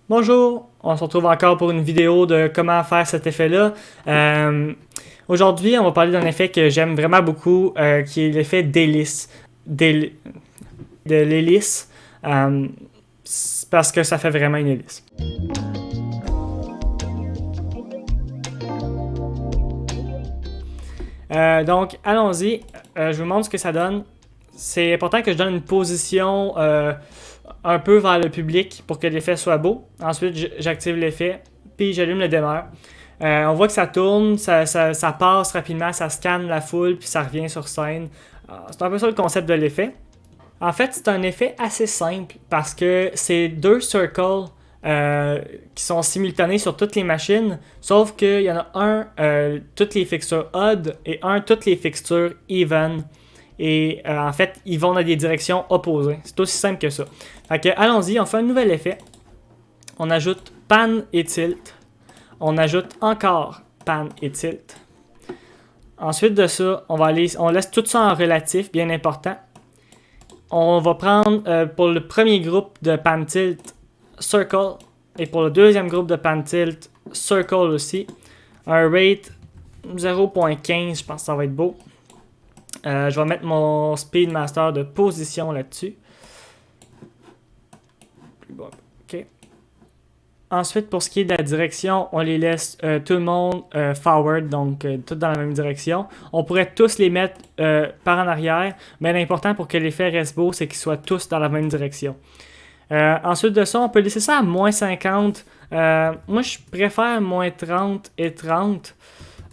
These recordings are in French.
Bonjour, on se retrouve encore pour une vidéo de comment faire cet effet-là. Aujourd'hui, on va parler d'un effet que j'aime vraiment beaucoup, qui est l'effet d'hélice. De l'hélice, parce que ça fait vraiment une hélice. Donc, allons-y. Je vous montre ce que ça donne. C'est important que je donne une position un peu vers le public pour que l'effet soit beau. Ensuite, j'active l'effet, puis j'allume le démarre. On voit que ça tourne, ça passe rapidement, ça scanne la foule, puis ça revient sur scène. C'est un peu ça le concept de l'effet. En fait, c'est un effet assez simple parce que c'est deux circles qui sont simultanés sur toutes les machines, sauf qu'il y en a un toutes les fixtures odd et un toutes les fixtures even. Et en fait, ils vont dans des directions opposées. C'est aussi simple que ça. Fait que, allons-y, on fait un nouvel effet. On ajoute pan et tilt. On ajoute encore pan et tilt. Ensuite de ça, on laisse tout ça en relatif, bien important. On va prendre pour le premier groupe de pan tilt, circle. Et pour le deuxième groupe de pan tilt, circle aussi. Un rate 0.15, je pense que ça va être beau. Je vais mettre mon Speedmaster de position là-dessus. OK. Ensuite, pour ce qui est de la direction, on les laisse tout le monde forward, donc tout dans la même direction. On pourrait tous les mettre par en arrière, mais l'important pour que l'effet reste beau, c'est qu'ils soient tous dans la même direction. Ensuite de ça, on peut laisser ça à moins 50. Moi, je préfère moins 30 et 30.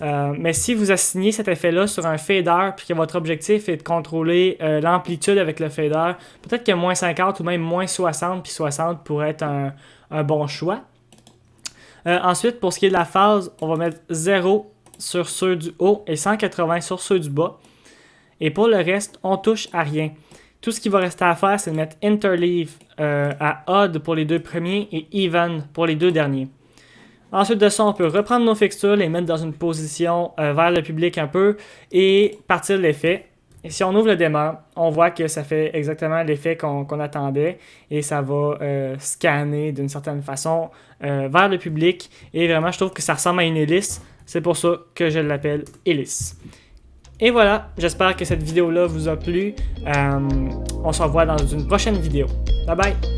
Mais si vous assignez cet effet-là sur un fader puis que votre objectif est de contrôler l'amplitude avec le fader, peut-être que moins 50 ou même moins 60 puis 60 pourrait être un bon choix. Ensuite, pour ce qui est de la phase, on va mettre 0 sur ceux du haut et 180 sur ceux du bas. Et pour le reste, on touche à rien. Tout ce qu'il va rester à faire, c'est de mettre interleave à odd pour les deux premiers et even pour les deux derniers. Ensuite de ça, on peut reprendre nos fixtures, les mettre dans une position vers le public un peu et partir de l'effet. Et si on ouvre le démarre, on voit que ça fait exactement l'effet qu'on attendait et ça va scanner d'une certaine façon vers le public. Et vraiment, je trouve que ça ressemble à une hélice. C'est pour ça que je l'appelle hélice. Et voilà, j'espère que cette vidéo-là vous a plu. On se revoit dans une prochaine vidéo. Bye bye!